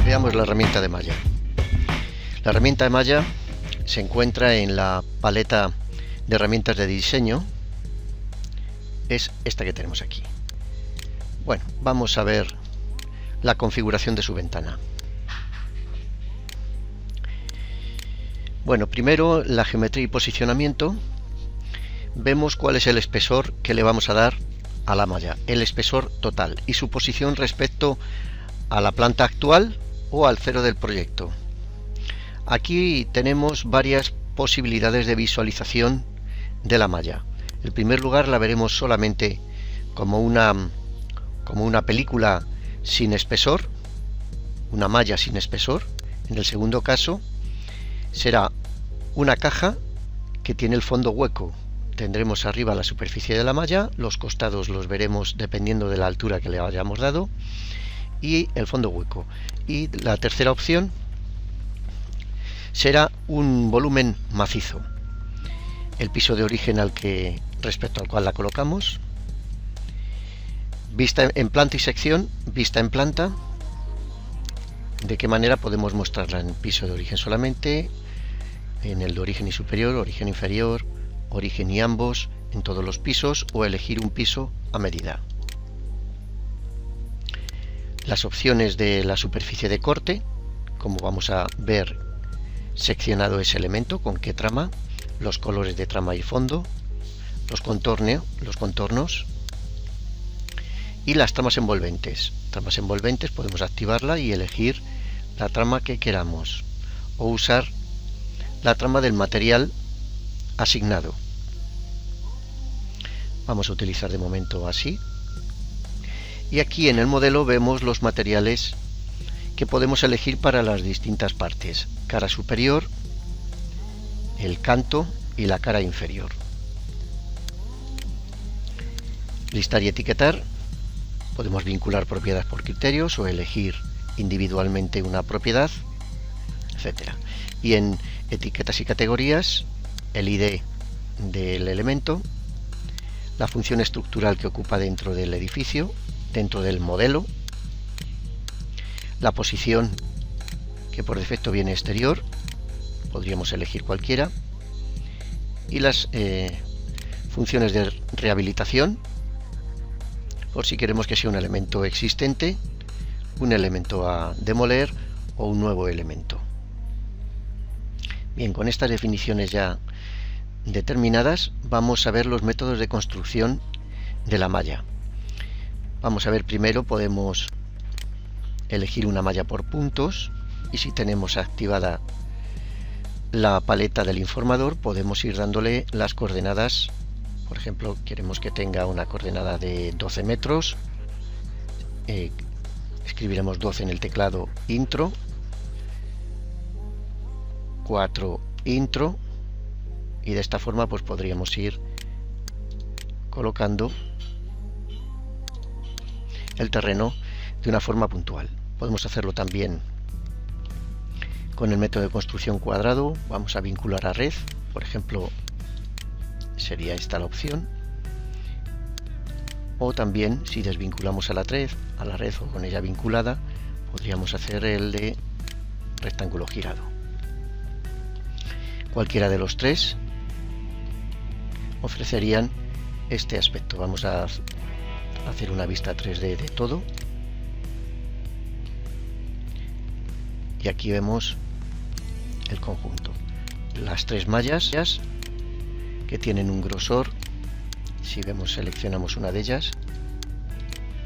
Veamos la herramienta de malla. La herramienta de malla se encuentra en la paleta de herramientas de diseño. Es esta que tenemos aquí. Bueno, vamos a ver la configuración de su ventana. Bueno, primero la geometría y posicionamiento. Vemos cuál es el espesor que le vamos a dar a la malla, el espesor total y su posición respecto a la planta actual o al cero del proyecto. Aquí tenemos varias posibilidades de visualización de la malla. En primer lugar la veremos solamente como una película sin espesor, una malla sin espesor. En el segundo caso será una caja que tiene el fondo hueco. Tendremos arriba la superficie de la malla, los costados los veremos dependiendo de la altura que le hayamos dado y el fondo hueco. Y la tercera opción será un volumen macizo, el piso de origen respecto al cual la colocamos, vista en planta y sección, vista en planta. ¿De qué manera podemos mostrarla? En piso de origen solamente, en el de origen y superior, origen inferior, origen y ambos, en todos los pisos, o elegir un piso a medida. Las opciones de la superficie de corte, como vamos a ver seccionado ese elemento, con qué trama, los colores de trama y fondo, los contornos y las tramas envolventes. Tramas envolventes podemos activarla y elegir la trama que queramos o usar la trama del material asignado. Vamos a utilizar de momento así. Y aquí en el modelo vemos los materiales que podemos elegir para las distintas partes: cara superior, el canto y la cara inferior. Listar y etiquetar. Podemos vincular propiedad por criterios o elegir individualmente una propiedad, etc. Y en etiquetas y categorías, el ID del elemento, la función estructural que ocupa dentro del edificio, dentro del modelo, la posición que por defecto viene exterior, podríamos elegir cualquiera, y las funciones de rehabilitación, por si queremos que sea un elemento existente, un elemento a demoler o un nuevo elemento. Bien, con estas definiciones ya determinadas, vamos a ver los métodos de construcción de la malla. Vamos a ver, primero podemos elegir una malla por puntos, y si tenemos activada la paleta del informador podemos ir dándole las coordenadas. Por ejemplo, queremos que tenga una coordenada de 12 metros, escribiremos 12 en el teclado, intro, 4 intro, y de esta forma pues podríamos ir colocando el terreno de una forma puntual. Podemos hacerlo también con el método de construcción cuadrado. Vamos a vincular a red, por ejemplo, sería esta la opción, o también si desvinculamos a la red o con ella vinculada, podríamos hacer el de rectángulo girado. Cualquiera de los tres ofrecerían este aspecto. Vamos a hacer una vista 3D de todo, y aquí vemos el conjunto, las tres mallas que tienen un grosor. Si vemos, seleccionamos una de ellas,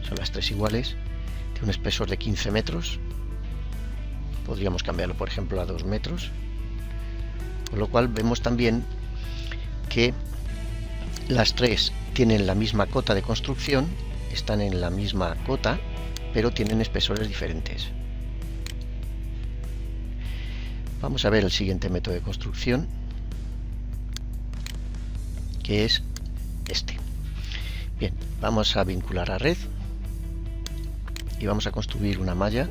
son las tres iguales, tiene un espesor de 15 metros, podríamos cambiarlo por ejemplo a 2 metros, con lo cual vemos también que las tres tienen la misma cota de construcción, están en la misma cota, pero tienen espesores diferentes. Vamos a ver el siguiente método de construcción, que es este. Bien, vamos a vincular a red y vamos a construir una malla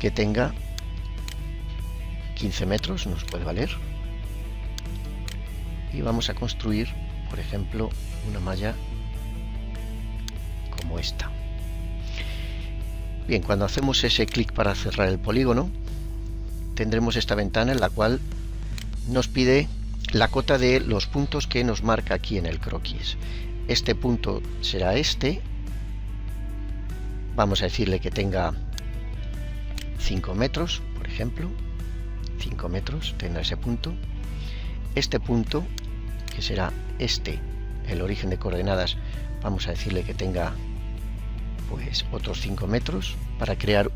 que tenga 15 metros, nos puede valer. Y vamos a construir, por ejemplo, una malla como esta. Bien, cuando hacemos ese clic para cerrar el polígono, tendremos esta ventana en la cual nos pide la cota de los puntos que nos marca aquí en el croquis. Este punto será este. Vamos a decirle que tenga 5 metros, por ejemplo. 5 metros tendrá ese punto. Este punto, que será este, el origen de coordenadas, vamos a decirle que tenga pues otros 5 metros para crear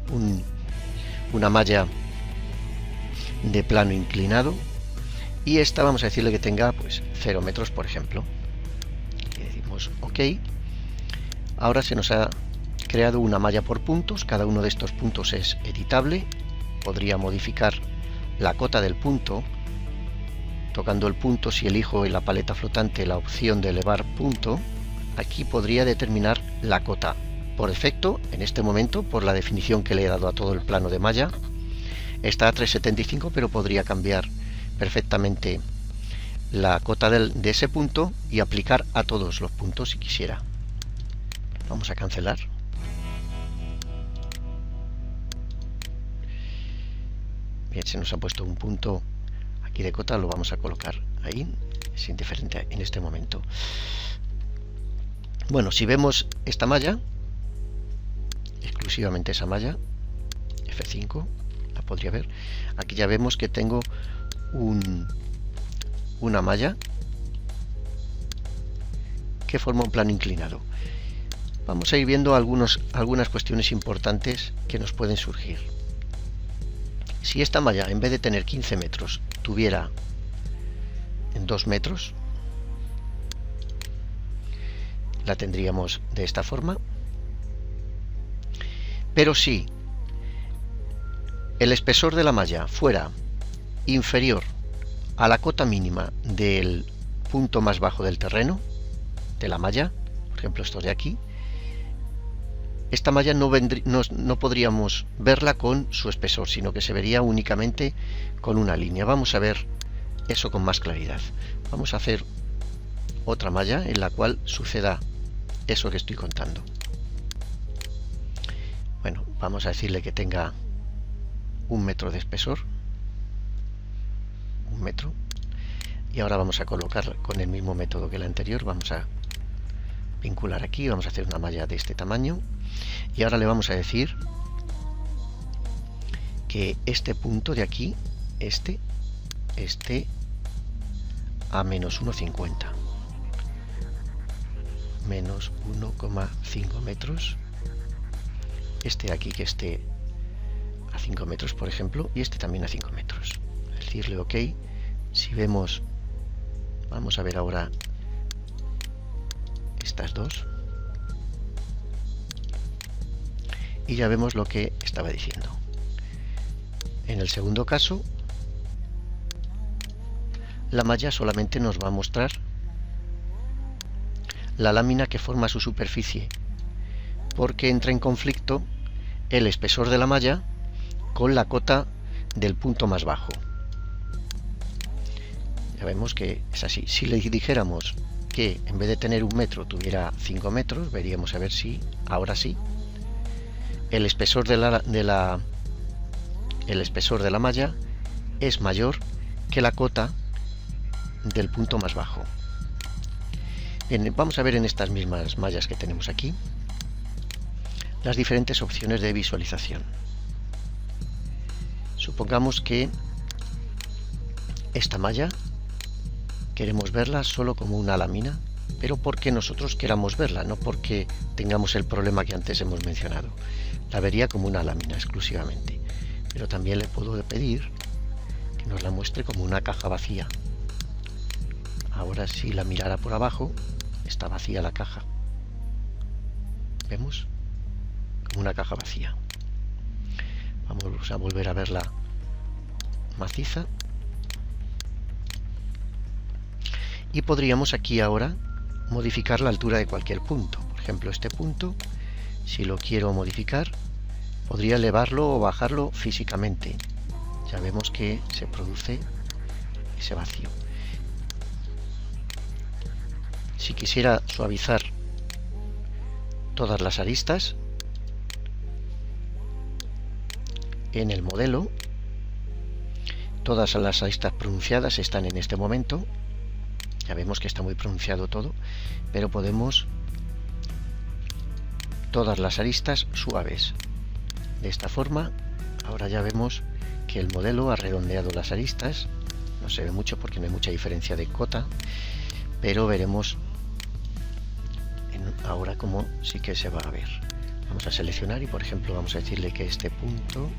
una malla de plano inclinado. Y esta vamos a decirle que tenga pues 0 metros, por ejemplo. Le decimos OK. Ahora se nos ha creado una malla por puntos. Cada uno de estos puntos es editable. Podría modificar la cota del punto tocando el punto. Si elijo en la paleta flotante la opción de elevar punto, aquí podría determinar la cota. Por defecto, en este momento, por la definición que le he dado a todo el plano de malla, está a 3,75, pero podría cambiar perfectamente la cota de ese punto y aplicar a todos los puntos si quisiera. Vamos a cancelar. Bien, se nos ha puesto un punto aquí de cota, lo vamos a colocar ahí, es indiferente en este momento. Bueno, si vemos esta malla, exclusivamente esa malla, F5, la podría ver. Aquí ya vemos que tengo una malla que forma un plano inclinado. Vamos a ir viendo algunas cuestiones importantes que nos pueden surgir. Si esta malla, en vez de tener 15 metros, tuviera 2 metros, la tendríamos de esta forma. Pero si el espesor de la malla fuera inferior a la cota mínima del punto más bajo del terreno de la malla, por ejemplo esto de aquí, esta malla no podríamos verla con su espesor, sino que se vería únicamente con una línea. Vamos a ver eso con más claridad. Vamos a hacer otra malla en la cual suceda eso que estoy contando. Bueno, vamos a decirle que tenga 1 metro de espesor, 1 metro, y ahora vamos a colocar con el mismo método que el anterior. Vamos a vincular aquí, vamos a hacer una malla de este tamaño, y ahora le vamos a decir que este punto de aquí, esté a menos 1,50, menos 1,5 metros, este de aquí que esté a 5 metros, por ejemplo, y este también a 5 metros. Decirle OK. Si vemos, vamos a ver ahora estas dos, y ya vemos lo que estaba diciendo. En el segundo caso, la malla solamente nos va a mostrar la lámina que forma su superficie, porque entra en conflicto el espesor de la malla con la cota del punto más bajo. Ya vemos que es así. Si le dijéramos que en vez de tener 1 metro tuviera 5 metros, veríamos a ver si ahora sí el espesor de la malla es mayor que la cota del punto más bajo. Bien, vamos a ver en estas mismas mallas que tenemos aquí las diferentes opciones de visualización. Supongamos que esta malla queremos verla solo como una lámina, pero porque nosotros queramos verla, no porque tengamos el problema que antes hemos mencionado. La vería como una lámina exclusivamente, pero también le puedo pedir que nos la muestre como una caja vacía. Ahora, si la mirara por abajo, está vacía la caja. ¿Vemos? Como una caja vacía. Vamos a volver a verla maciza. Y podríamos aquí ahora modificar la altura de cualquier punto. Por ejemplo, este punto, si lo quiero modificar, podría elevarlo o bajarlo físicamente. Ya vemos que se produce ese vacío. Si quisiera suavizar todas las aristas en el modelo, todas las aristas pronunciadas están en este momento. Ya vemos que está muy pronunciado todo, pero podemos todas las aristas suaves. De esta forma, ahora ya vemos que el modelo ha redondeado las aristas. No se ve mucho porque no hay mucha diferencia de cota, pero veremos ahora cómo sí que se va a ver. Vamos a seleccionar y, por ejemplo, vamos a decirle que este punto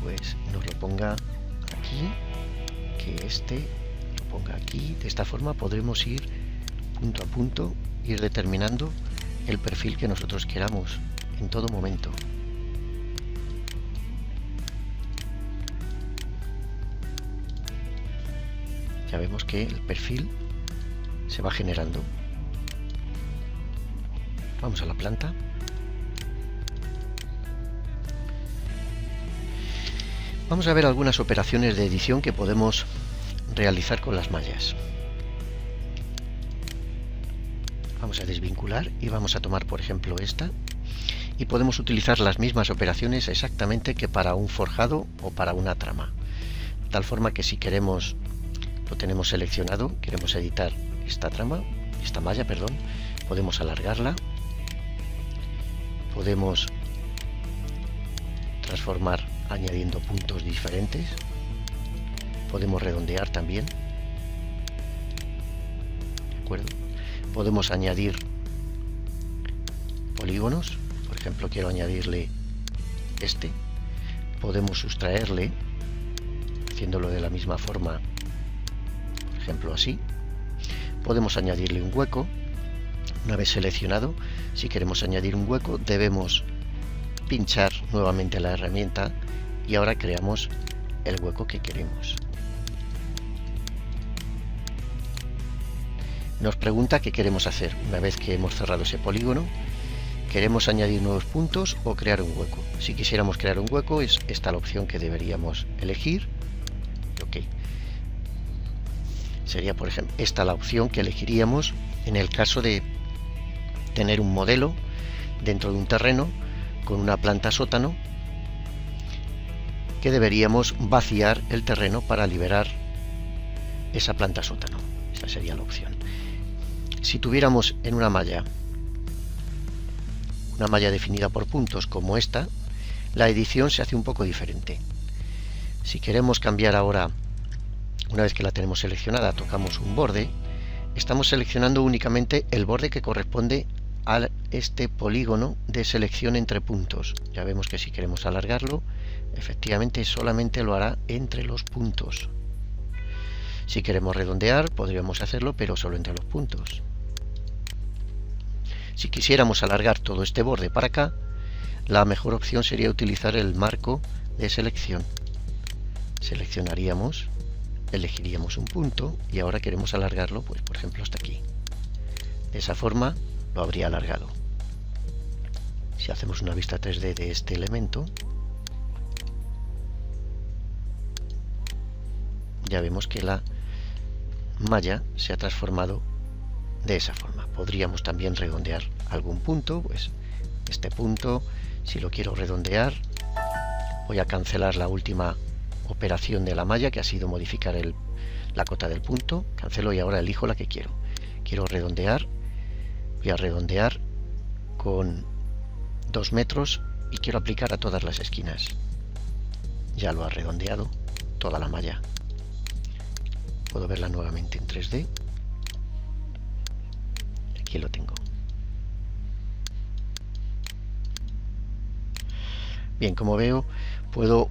pues nos lo ponga aquí, que este lo ponga aquí. De esta forma podremos ir punto a punto, ir determinando el perfil que nosotros queramos en todo momento. Ya vemos que el perfil se va generando. Vamos a la planta. Vamos a ver algunas operaciones de edición que podemos realizar con las mallas. Vamos a desvincular y vamos a tomar, por ejemplo, esta, y podemos utilizar las mismas operaciones exactamente que para un forjado o para una trama, de tal forma que si queremos, lo tenemos seleccionado, queremos editar esta malla, podemos alargarla, podemos transformar añadiendo puntos diferentes, podemos redondear también, ¿de acuerdo? Podemos añadir polígonos, por ejemplo, quiero añadirle este, podemos sustraerle haciéndolo de la misma forma, por ejemplo así. Podemos añadirle un hueco. Una vez seleccionado, si queremos añadir un hueco, debemos pinchar nuevamente la herramienta y ahora creamos el hueco que queremos. Nos pregunta qué queremos hacer. Una vez que hemos cerrado ese polígono, ¿queremos añadir nuevos puntos o crear un hueco? Si quisiéramos crear un hueco, es esta la opción que deberíamos elegir. Ok. Sería, por ejemplo, esta la opción que elegiríamos en el caso de tener un modelo dentro de un terreno con una planta sótano, que deberíamos vaciar el terreno para liberar esa planta sótano. Esa sería la opción. Si tuviéramos en una malla definida por puntos como esta, la edición se hace un poco diferente. Si queremos cambiar ahora, una vez que la tenemos seleccionada, tocamos un borde, estamos seleccionando únicamente el borde que corresponde a este polígono de selección entre puntos. Ya vemos que si queremos alargarlo, efectivamente solamente lo hará entre los puntos. Si queremos redondear, podríamos hacerlo, pero solo entre los puntos. Si quisiéramos alargar todo este borde para acá, la mejor opción sería utilizar el marco de selección. Seleccionaríamos, elegiríamos un punto y ahora queremos alargarlo, pues por ejemplo hasta aquí. De esa forma lo habría alargado. Si hacemos una vista 3D de este elemento, ya vemos que la malla se ha transformado de esa forma. Podríamos también redondear algún punto, pues este punto, si lo quiero redondear, voy a cancelar la última operación de la malla, que ha sido modificar la cota del punto. Cancelo y ahora elijo la que quiero. Quiero redondear, voy a redondear con 2 metros y quiero aplicar a todas las esquinas. Ya lo ha redondeado toda la malla. Puedo verla nuevamente en 3D. Aquí lo tengo. Bien, como veo, puedo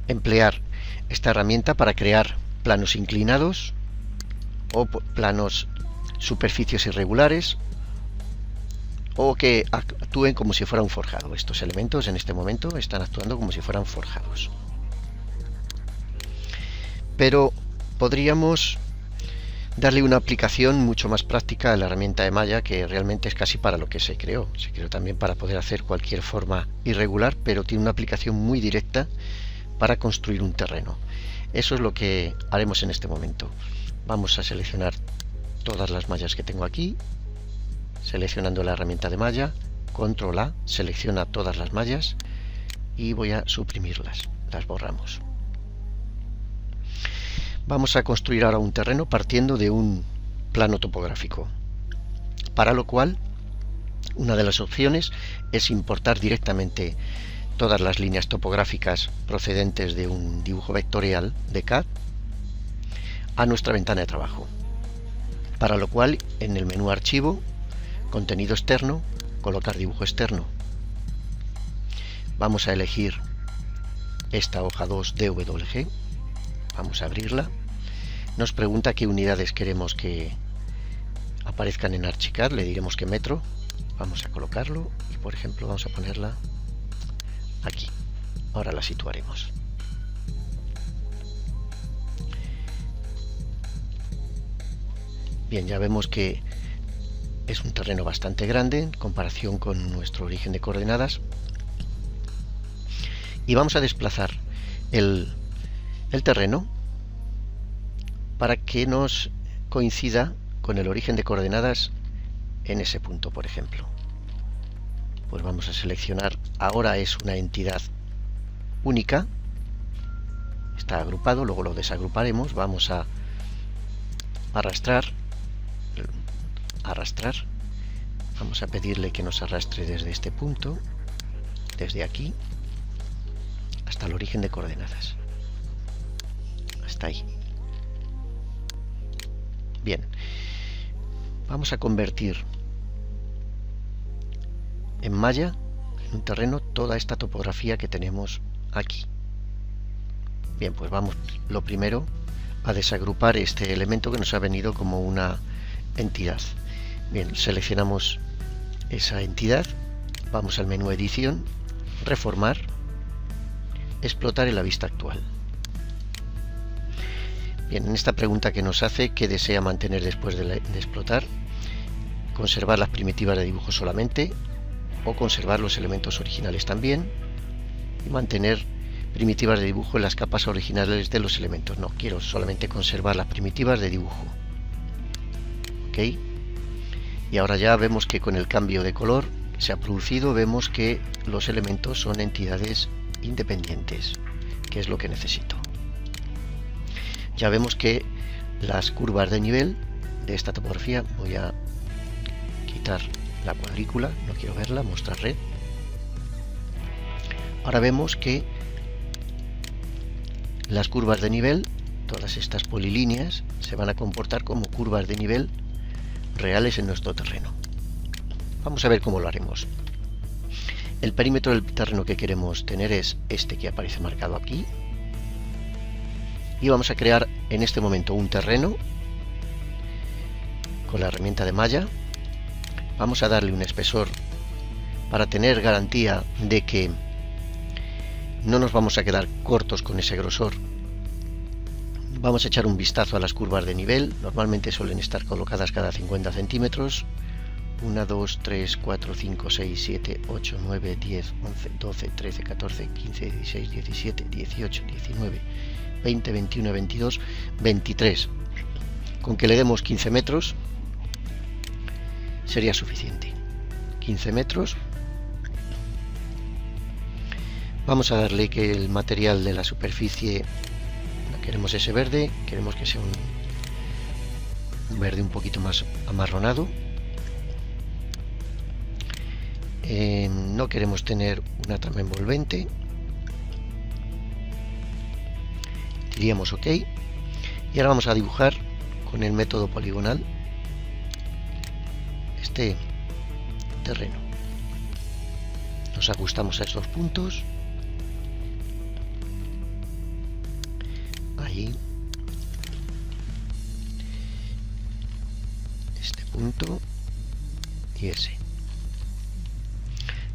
emplear esta herramienta para crear planos inclinados o planos, superficies irregulares, o que actúen como si fuera un forjado. Estos elementos en este momento están actuando como si fueran forjados. Pero podríamos darle una aplicación mucho más práctica a la herramienta de malla, que realmente es casi para lo que se creó. Se creó también para poder hacer cualquier forma irregular, pero tiene una aplicación muy directa para construir un terreno. Eso es lo que haremos en este momento. Vamos a seleccionar todas las mallas que tengo aquí, seleccionando la herramienta de malla, control A, selecciona todas las mallas y voy a suprimirlas, las borramos. Vamos a construir ahora un terreno partiendo de un plano topográfico, para lo cual una de las opciones es importar directamente todas las líneas topográficas procedentes de un dibujo vectorial de CAD a nuestra ventana de trabajo, para lo cual en el menú Archivo, Contenido externo, colocar dibujo externo. Vamos a elegir esta hoja 2 DWG, vamos a abrirla. Nos pregunta qué unidades queremos que aparezcan en Archicad, le diremos que metro. Vamos a colocarlo y, por ejemplo, vamos a ponerla aquí. Ahora la situaremos. Bien, ya vemos que es un terreno bastante grande en comparación con nuestro origen de coordenadas. Y vamos a desplazar el terreno para que nos coincida con el origen de coordenadas en ese punto, por ejemplo. Pues vamos a seleccionar, ahora es una entidad única, está agrupado, luego lo desagruparemos. Vamos a arrastrar, vamos a pedirle que nos arrastre desde este punto, desde aquí, hasta el origen de coordenadas, hasta ahí. Bien, vamos a convertir en malla, en un terreno, toda esta topografía que tenemos aquí. Bien, pues vamos lo primero a desagrupar este elemento que nos ha venido como una entidad. Bien, seleccionamos esa entidad, vamos al menú Edición, Reformar, Explotar en la vista actual. Bien, en esta pregunta que nos hace, ¿qué desea mantener después de explotar? Conservar las primitivas de dibujo solamente, o conservar los elementos originales también, y mantener primitivas de dibujo en las capas originales de los elementos. No, quiero solamente conservar las primitivas de dibujo. Ok, y ahora ya vemos que con el cambio de color que se ha producido, vemos que los elementos son entidades independientes, que es lo que necesito. Ya vemos que las curvas de nivel de esta topografía, voy a quitar la cuadrícula, no quiero verla, mostrar red. Ahora vemos que las curvas de nivel, todas estas polilíneas, se van a comportar como curvas de nivel reales en nuestro terreno. Vamos a ver cómo lo haremos. El perímetro del terreno que queremos tener es este que aparece marcado aquí. Y vamos a crear en este momento un terreno con la herramienta de malla. Vamos a darle un espesor para tener garantía de que no nos vamos a quedar cortos con ese grosor. Vamos a echar un vistazo a las curvas de nivel. Normalmente suelen estar colocadas cada 50 centímetros. 1, 2, 3, 4, 5, 6, 7, 8, 9, 10, 11, 12, 13, 14, 15, 16, 17, 18, 19, 20, 21, 22, 23. Con que le demos 15 metros sería suficiente. 15 metros. Vamos a darle que el material de la superficie, no queremos ese verde, queremos que sea un verde un poquito más amarronado. No queremos tener una trama envolvente. Diríamos OK. Y ahora vamos a dibujar con el método poligonal este terreno. Nos ajustamos a estos puntos. Ahí. Este punto y ese.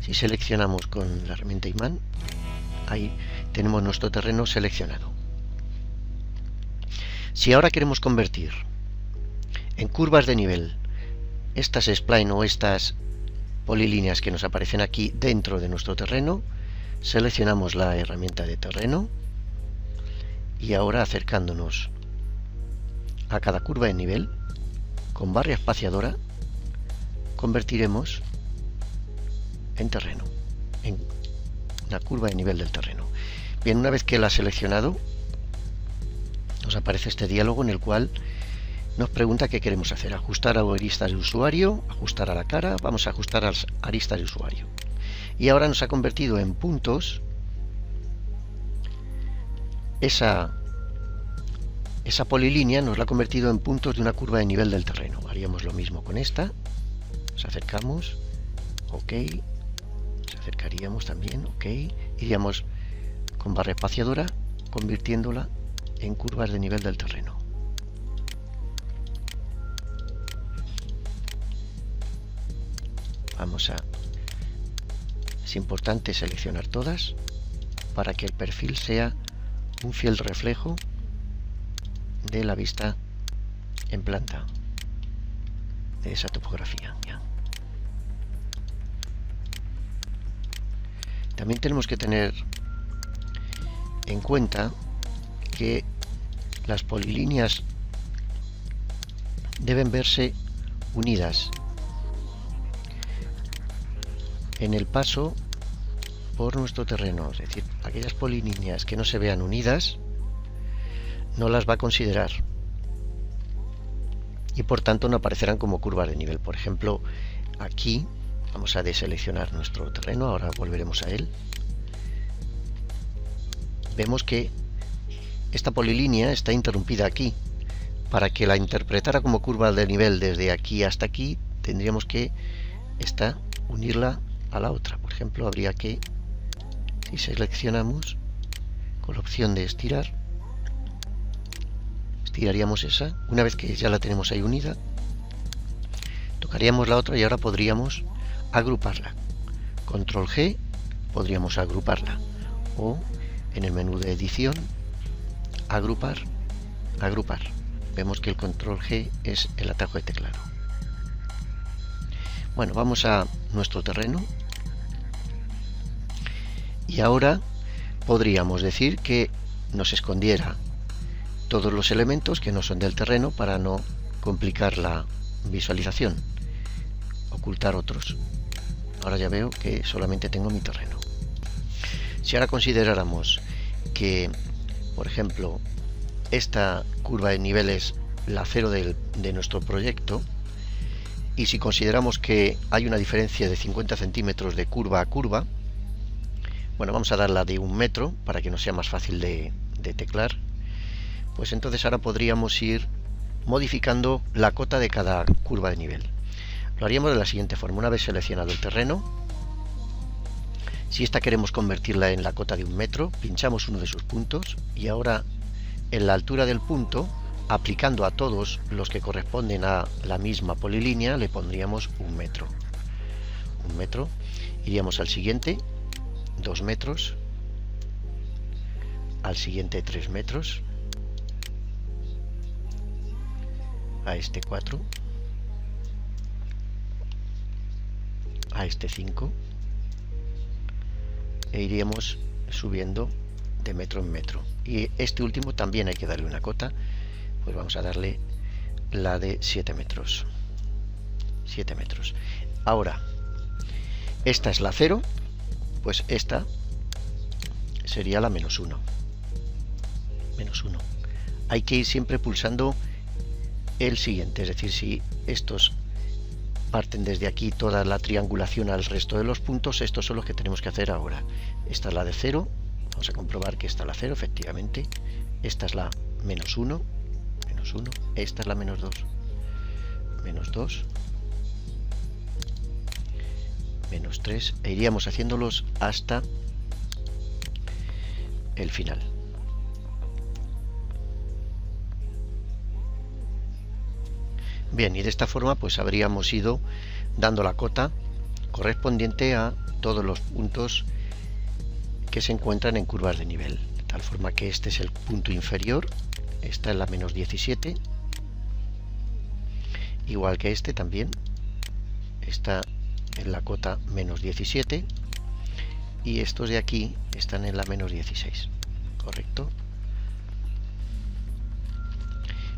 Si seleccionamos con la herramienta imán, ahí tenemos nuestro terreno seleccionado. Si ahora queremos convertir En curvas de nivel, estas spline o estas polilíneas que nos aparecen aquí dentro de nuestro terreno, seleccionamos la herramienta de terreno y ahora acercándonos a cada curva de nivel, con barra espaciadora convertiremos en terreno, en una curva de nivel del terreno. Bien, una vez que la ha seleccionado, nos aparece este diálogo en el cual nos pregunta qué queremos hacer: ajustar a aristas de usuario, ajustar a la cara. Vamos a ajustar a las aristas de usuario. Y ahora nos ha convertido en puntos esa polilínea, nos la ha convertido en puntos de una curva de nivel del terreno. Haríamos lo mismo con esta. Nos acercamos, ok, nos acercaríamos también, ok, iríamos con barra espaciadora convirtiéndola en curvas de nivel del terreno. Es importante seleccionar todas para que el perfil sea un fiel reflejo de la vista en planta de esa topografía. Ya. También tenemos que tener en cuenta que las polilíneas deben verse unidas en el paso por nuestro terreno. Es decir, aquellas polilíneas que no se vean unidas no las va a considerar y por tanto no aparecerán como curvas de nivel. Por ejemplo, aquí vamos a deseleccionar nuestro terreno, ahora volveremos a él. Vemos que esta polilínea está interrumpida aquí. Para que la interpretara como curva de nivel desde aquí hasta aquí, tendríamos que unirla a la otra. Por ejemplo, habría que, si seleccionamos con la opción de estirar, estiraríamos esa. Una vez que ya la tenemos ahí unida, tocaríamos la otra y ahora podríamos agruparla. Control G, podríamos agruparla, o en el menú de edición, agrupar. Vemos que el control G es el atajo de teclado. Bueno, vamos a nuestro terreno y ahora podríamos decir que nos escondiera todos los elementos que no son del terreno para no complicar la visualización, ocultar otros. Ahora ya veo que solamente tengo mi terreno. Si ahora consideráramos que, por ejemplo, esta curva de nivel es la cero de nuestro proyecto, y si consideramos que hay una diferencia de 50 centímetros de curva a curva, bueno, vamos a darla de 1 metro para que nos sea más fácil de teclar, pues entonces ahora podríamos ir modificando la cota de cada curva de nivel. Lo haríamos de la siguiente forma: una vez seleccionado el terreno, si esta queremos convertirla en la cota de 1 metro, pinchamos uno de sus puntos y ahora en la altura del punto, aplicando a todos los que corresponden a la misma polilínea, le pondríamos 1 metro. 1 metro. Iríamos al siguiente, 2 metros. Al siguiente, 3 metros. A este 4. A este 5. E iríamos subiendo de metro en metro. Y este último también hay que darle una cota. Pues vamos a darle la de 7 metros. 7 metros. Ahora, esta es la 0, pues esta sería la -1. -1. Hay que ir siempre pulsando el siguiente, es decir, si estos parten desde aquí toda la triangulación al resto de los puntos, estos son los que tenemos que hacer ahora. Esta es la de 0, vamos a comprobar que esta es la 0, efectivamente. Esta es la -1. Esta es la -2, -2, -3, e iríamos haciéndolos hasta el final. Bien, y de esta forma pues habríamos ido dando la cota correspondiente a todos los puntos que se encuentran en curvas de nivel, de tal forma que este es el punto inferior. Esta es la -17, igual que este también está en la cota menos 17 y estos de aquí están en la menos 16, correcto.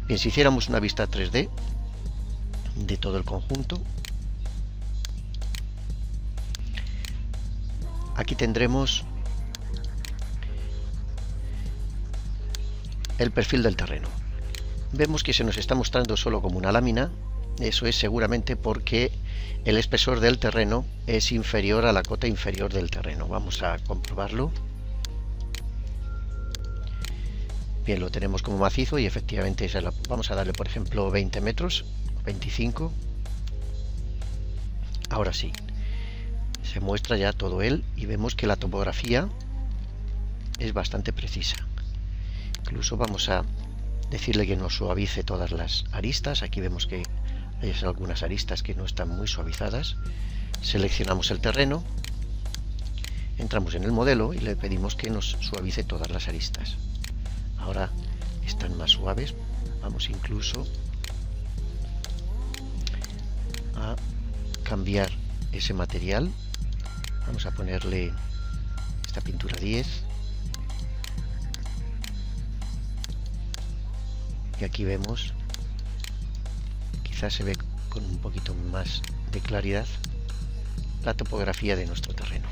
Bien, si hiciéramos una vista 3D de todo el conjunto, aquí tendremos el perfil del terreno. Vemos que se nos está mostrando solo como una lámina. Eso es seguramente porque el espesor del terreno es inferior a la cota inferior del terreno. Vamos a comprobarlo. Bien, lo tenemos como macizo y efectivamente vamos a darle, por ejemplo, 20 metros, 25. Ahora sí, se muestra ya todo él y vemos que la topografía es bastante precisa. Incluso vamos a decirle que nos suavice todas las aristas. Aquí vemos que hay algunas aristas que no están muy suavizadas. Seleccionamos el terreno, entramos en el modelo y le pedimos que nos suavice todas las aristas. Ahora están más suaves. Vamos incluso a cambiar ese material. Vamos a ponerle esta pintura 10. Y aquí vemos, quizás se ve con un poquito más de claridad la topografía de nuestro terreno.